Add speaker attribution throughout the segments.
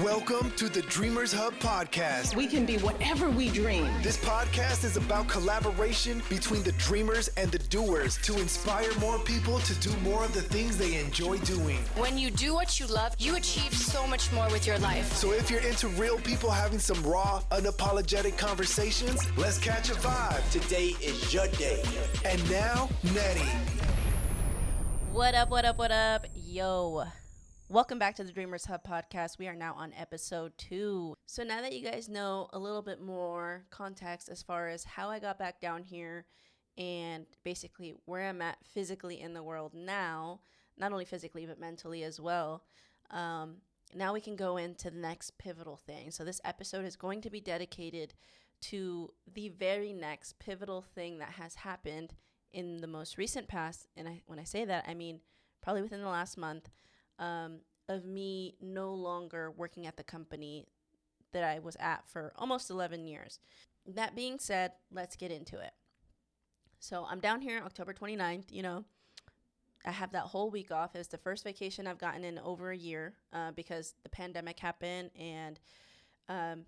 Speaker 1: Welcome to the Dreamers Hub podcast.
Speaker 2: We can be whatever we dream.
Speaker 1: This podcast is about collaboration between the dreamers and the doers to inspire more people to do more of the things they enjoy doing.
Speaker 3: When you do what you love, you achieve so much more with your life.
Speaker 1: So if you're into real people having some raw, unapologetic conversations, let's catch a vibe.
Speaker 4: Today is your day.
Speaker 1: And now, Nettie.
Speaker 5: What up? Yo. Welcome back to the Dreamers Hub podcast. We are now on episode 2. So now that you guys know a little bit more context as far as how I got back down here and basically where I'm at physically in the world now, not only physically but mentally as well, now we can go into the next pivotal thing. So this episode is going to be dedicated to the very next pivotal thing that has happened in the most recent past. And when I say that, I mean probably within the last month. Of me no longer working at the company that I was at for almost 11 years. That being said, let's get into it. So I'm down here October 29th, I have that whole week off. It was the first vacation I've gotten in over a year because the pandemic happened and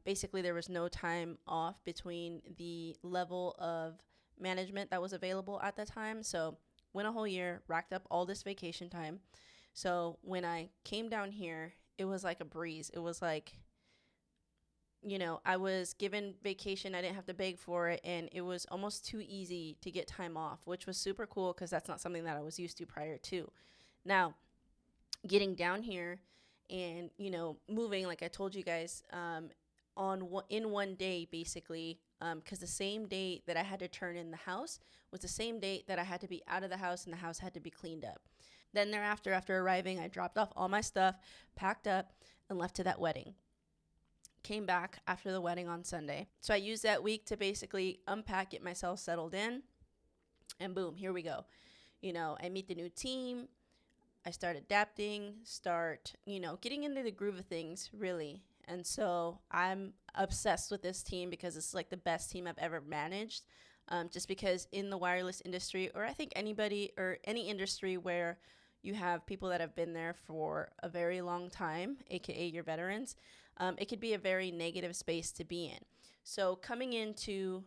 Speaker 5: basically there was no time off between the level of management that was available at the time. So went a whole year, racked up all this vacation time. So when I came down here, it was like a breeze. It was like, I was given vacation. I didn't have to beg for it. And it was almost too easy to get time off, which was super cool because that's not something that I was used to prior to. Now, getting down here and, moving, like I told you guys, in one day, basically, because the same day that I had to turn in the house was the same date that I had to be out of the house and the house had to be cleaned up. Then thereafter, after arriving, I dropped off all my stuff, packed up, and left to that wedding. Came back after the wedding on Sunday. So I used that week to basically unpack, get myself settled in, and boom, here we go. I meet the new team. I start adapting, getting into the groove of things, really. And so I'm obsessed with this team because it's like the best team I've ever managed. Just because in the wireless industry, or I think anybody or any industry where you have people that have been there for a very long time, aka your veterans, it could be a very negative space to be in. So coming into,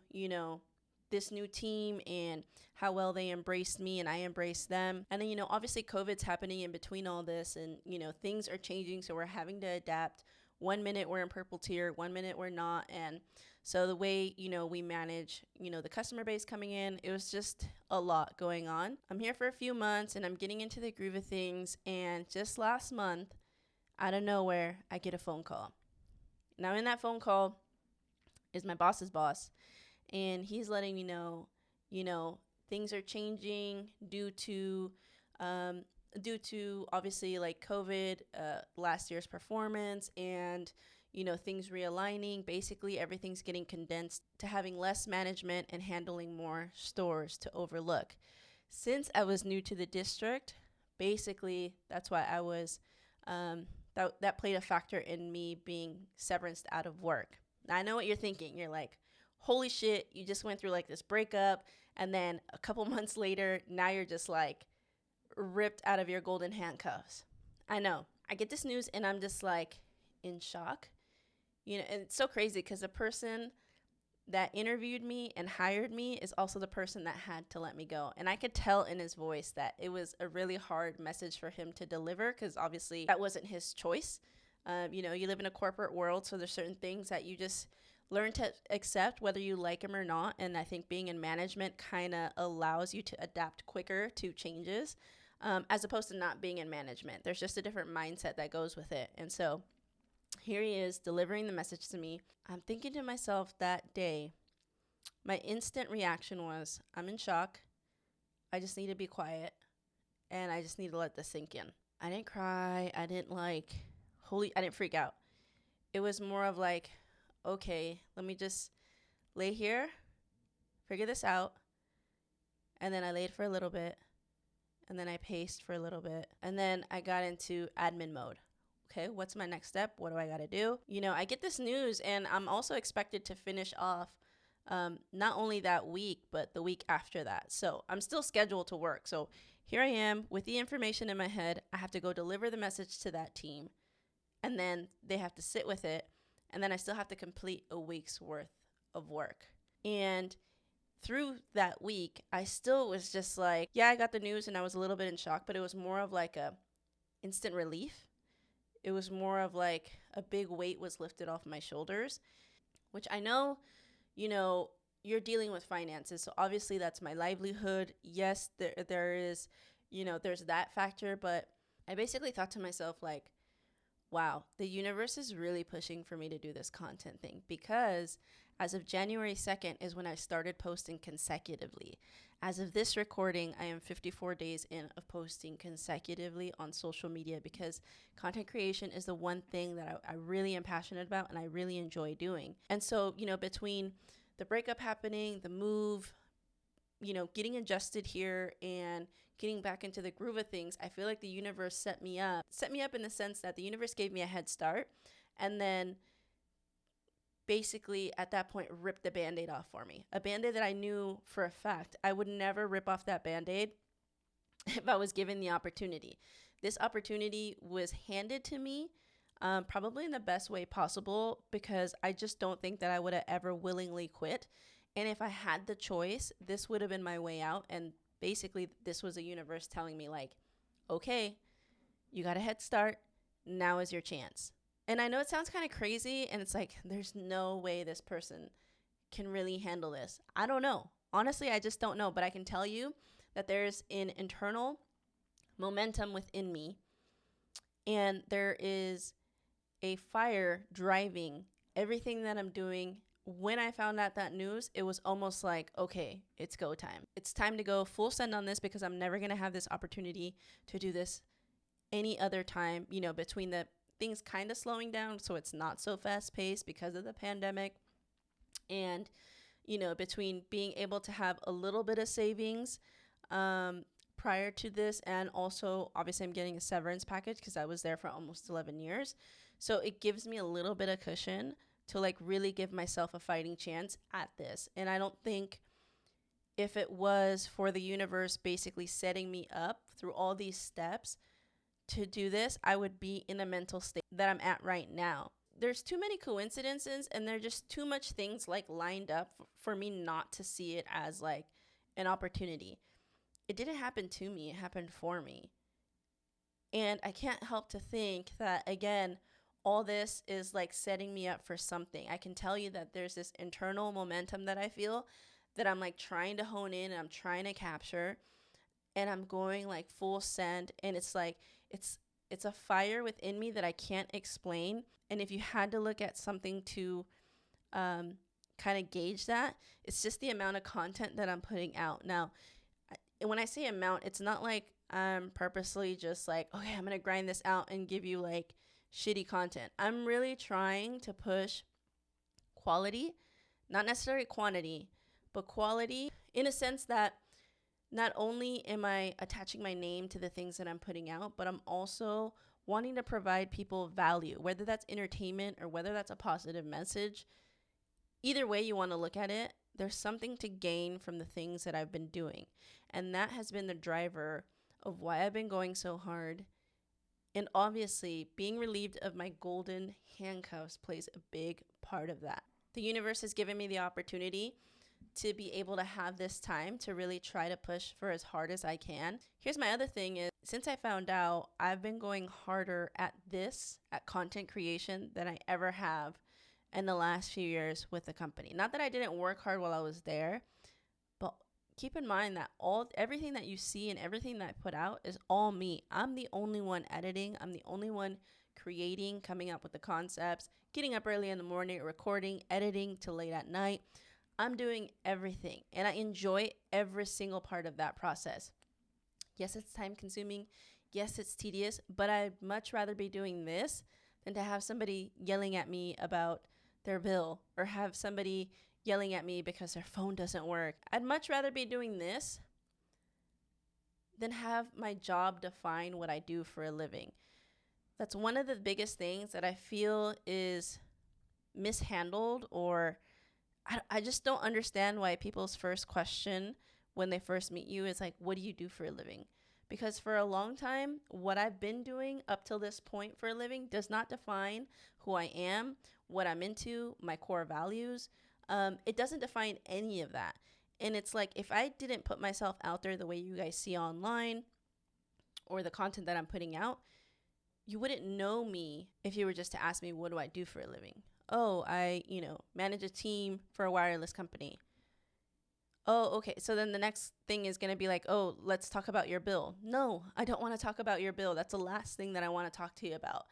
Speaker 5: this new team and how well they embraced me and I embraced them. And then, obviously COVID's happening in between all this and, things are changing. So we're having to adapt. 1 minute we're in purple tier, 1 minute we're not. And so the way, we manage, the customer base coming in, it was just a lot going on. I'm here for a few months and I'm getting into the groove of things. And just last month, out of nowhere, I get a phone call. Now in that phone call is my boss's boss. And he's letting me know, things are changing due to obviously like COVID, last year's performance and, things realigning. Basically, everything's getting condensed to having less management and handling more stores to overlook. Since I was new to the district, basically, that's why I was, that played a factor in me being severanced out of work. Now, I know what you're thinking. You're like, holy shit, you just went through like this breakup. And then a couple months later, now you're just like, ripped out of your golden handcuffs. I know. I get this news and I'm just like in shock. And it's so crazy because the person that interviewed me and hired me is also the person that had to let me go. And I could tell in his voice that it was a really hard message for him to deliver because obviously that wasn't his choice. You live in a corporate world, so there's certain things that you just learn to accept whether you like them or not. And I think being in management kind of allows you to adapt quicker to changes. As opposed to not being in management. There's just a different mindset that goes with it. And so here he is delivering the message to me. I'm thinking to myself that day, my instant reaction was, I'm in shock. I just need to be quiet. And I just need to let this sink in. I didn't cry. I didn't freak out. It was more of like, okay, let me just lay here, figure this out. And then I laid for a little bit. And then I paced for a little bit. And then I got into admin mode. Okay, what's my next step? What do I got to do? I get this news and I'm also expected to finish off not only that week, but the week after that. So I'm still scheduled to work. So here I am with the information in my head. I have to go deliver the message to that team. and then they have to sit with it, and then I still have to complete a week's worth of work. And through that week, I still was just like, yeah, I got the news and I was a little bit in shock, but it was more of like a instant relief. It was more of like a big weight was lifted off my shoulders, which I know, you're dealing with finances. So obviously that's my livelihood. Yes, there is, there's that factor, but I basically thought to myself, like, wow, the universe is really pushing for me to do this content thing, because as of January 2nd is when I started posting consecutively. As of this recording, I am 54 days in of posting consecutively on social media, because content creation is the one thing that I really am passionate about and I really enjoy doing. And so, between the breakup happening, the move, getting adjusted here and getting back into the groove of things, I feel like the universe set me up in the sense that the universe gave me a head start, and then basically at that point ripped the Band-Aid off for me. A Band-Aid that I knew for a fact I would never rip off that Band-Aid if I was given the opportunity. This opportunity was handed to me probably in the best way possible, because I just don't think that I would have ever willingly quit. And if I had the choice, this would have been my way out. And basically, this was a universe telling me, like, okay, you got a head start. Now is your chance. And I know it sounds kind of crazy, and it's like, there's no way this person can really handle this. I don't know. Honestly, I just don't know. But I can tell you that there's an internal momentum within me, and there is a fire driving everything that I'm doing. When I found out that news, it was almost like, okay, it's go time. It's time to go full send on this, because I'm never going to have this opportunity to do this any other time, between the things kind of slowing down, so it's not so fast paced because of the pandemic, and, between being able to have a little bit of savings prior to this, and also obviously I'm getting a severance package because I was there for almost 11 years. So it gives me a little bit of cushion to like really give myself a fighting chance at this. And I don't think, if it was for the universe basically setting me up through all these steps to do this, I would be in a mental state that I'm at right now. There's too many coincidences, and there are just too much things like lined up for me not to see it as like an opportunity. It didn't happen to me, it happened for me. And I can't help to think that, again, all this is like setting me up for something. I can tell you that there's this internal momentum that I feel that I'm like trying to hone in and I'm trying to capture, and I'm going like full send, and it's like it's a fire within me that I can't explain. And if you had to look at something to kind of gauge that, it's just the amount of content that I'm putting out. Now, when I say amount, it's not like I'm purposely just like, okay, I'm going to grind this out and give you like shitty content. I'm really trying to push quality, not necessarily quantity, but quality, in a sense that not only am I attaching my name to the things that I'm putting out, but I'm also wanting to provide people value, whether that's entertainment or whether that's a positive message. Either way you want to look at it, there's something to gain from the things that I've been doing. And that has been the driver of why I've been going so hard. And obviously, being relieved of my golden handcuffs plays a big part of that. The universe has given me the opportunity to be able to have this time to really try to push for as hard as I can. Here's my other thing is, since I found out, I've been going harder at content creation than I ever have in the last few years with the company. Not that I didn't work hard while I was there, but keep in mind that everything that you see and everything that I put out is all me. I'm the only one editing. I'm the only one creating, coming up with the concepts, getting up early in the morning, recording, editing till late at night. I'm doing everything, and I enjoy every single part of that process. Yes, it's time consuming. Yes, it's tedious, but I'd much rather be doing this than to have somebody yelling at me about their bill, or have somebody yelling at me because their phone doesn't work. I'd much rather be doing this than have my job define what I do for a living. That's one of the biggest things that I feel is mishandled, or I just don't understand why people's first question when they first meet you is like, what do you do for a living? Because for a long time, what I've been doing up till this point for a living does not define who I am, what I'm into, my core values. It doesn't define any of that. And it's like, if I didn't put myself out there the way you guys see online or the content that I'm putting out, you wouldn't know me if you were just to ask me, what do I do for a living? Oh, I, manage a team for a wireless company. Oh, okay. So then the next thing is going to be like, oh, let's talk about your bill. No, I don't want to talk about your bill. That's the last thing that I want to talk to you about.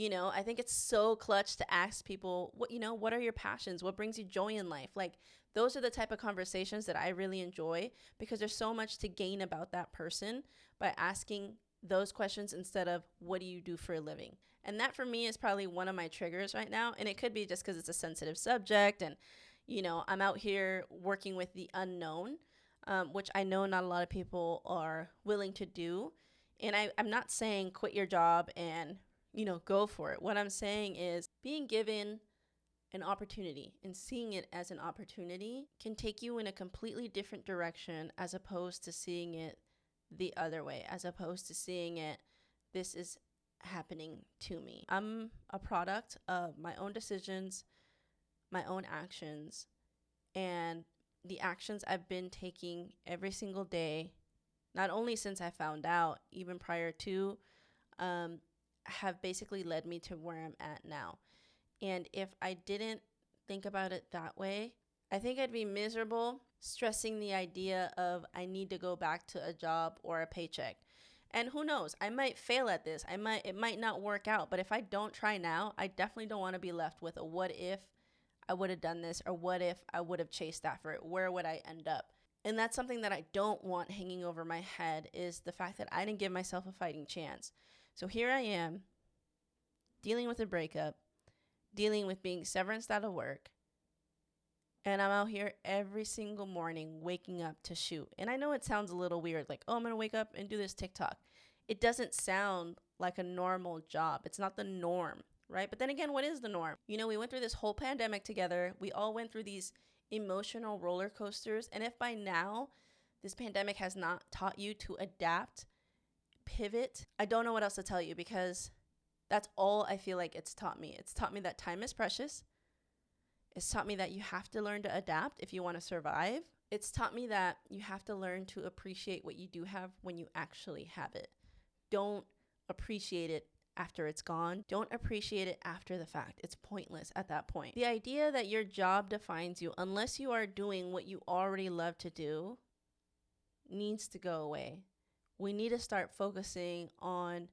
Speaker 5: I think it's so clutch to ask people, what are your passions? What brings you joy in life? Like, those are the type of conversations that I really enjoy, because there's so much to gain about that person by asking those questions instead of, what do you do for a living? And that for me is probably one of my triggers right now. And it could be just because it's a sensitive subject, and I'm out here working with the unknown, which I know not a lot of people are willing to do. And I'm not saying quit your job and, go for it. What I'm saying is being given an opportunity and seeing it as an opportunity can take you in a completely different direction, as opposed to seeing it the other way, as opposed to seeing it, this is happening to me. I'm a product of my own decisions, my own actions, and the actions I've been taking every single day, not only since I found out, even prior to, have basically led me to where I'm at now. And if I didn't think about it that way, I think I'd be miserable stressing the idea of I need to go back to a job or a paycheck. And who knows, I might fail at this. It might not work out. But if I don't try now, I definitely don't want to be left with a what if I would have done this, or what if I would have chased after it? Where would I end up? And that's something that I don't want hanging over my head, is the fact that I didn't give myself a fighting chance. So here I am, dealing with a breakup, dealing with being severanced out of work, and I'm out here every single morning waking up to shoot. And I know it sounds a little weird, like, oh, I'm going to wake up and do this TikTok. It doesn't sound like a normal job. It's not the norm, right? But then again, what is the norm? We went through this whole pandemic together. We all went through these emotional roller coasters. And if by now this pandemic has not taught you to adapt, pivot, I don't know what else to tell you, because that's all I feel like it's taught me. It's taught me that time is precious. It's taught me that you have to learn to adapt if you want to survive. It's taught me that you have to learn to appreciate what you do have when you actually have it. Don't appreciate it after it's gone. Don't appreciate it after the fact. It's pointless at that point. The idea that your job defines you, unless you are doing what you already love to do, needs to go away. We need to start focusing on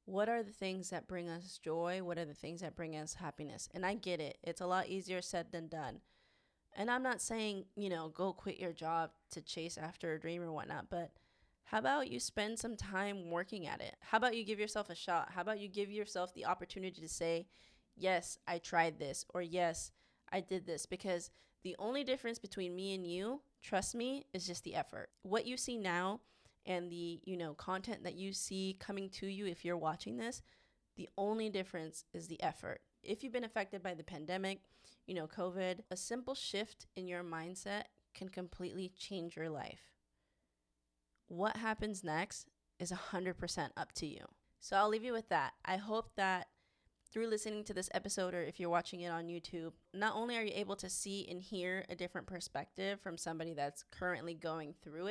Speaker 5: what are the things that bring us joy? What are the things that bring us happiness? And I get it. It's a lot easier said than done. And I'm not saying, go quit your job to chase after a dream or whatnot, but how about you spend some time working at it? How about you give yourself a shot? How about you give yourself the opportunity to say, yes, I tried this, or yes, I did this? Because the only difference between me and you, trust me, is just the effort. What you see now and the, content that you see coming to you if you're watching this, the only difference is the effort. If you've been affected by the pandemic, COVID, a simple shift in your mindset can completely change your life. What happens next is 100% up to you. So I'll leave you with that. I hope that through listening to this episode, or if you're watching it on YouTube, not only are you able to see and hear a different perspective from somebody that's currently going through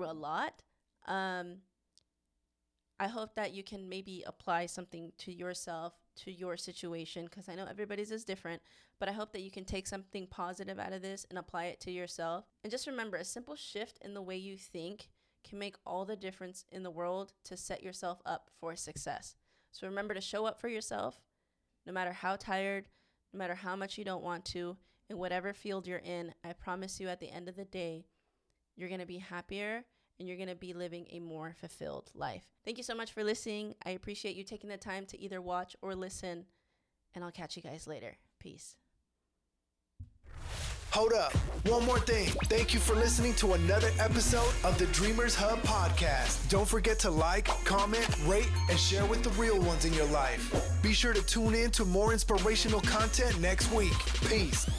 Speaker 5: a lot, I hope that you can maybe apply something to yourself, to your situation, because I know everybody's is different, but I hope that you can take something positive out of this and apply it to yourself. And just remember, a simple shift in the way you think can make all the difference in the world to set yourself up for success. So remember to show up for yourself, no matter how tired, no matter how much you don't want to, in whatever field you're in. I promise you, at the end of the day, you're going to be happier and you're going to be living a more fulfilled life. Thank you so much for listening. I appreciate you taking the time to either watch or listen, and I'll catch you guys later. Peace.
Speaker 1: Hold up. One more thing. Thank you for listening to another episode of the Dreamers Hub podcast. Don't forget to like, comment, rate, and share with the real ones in your life. Be sure to tune in to more inspirational content next week. Peace.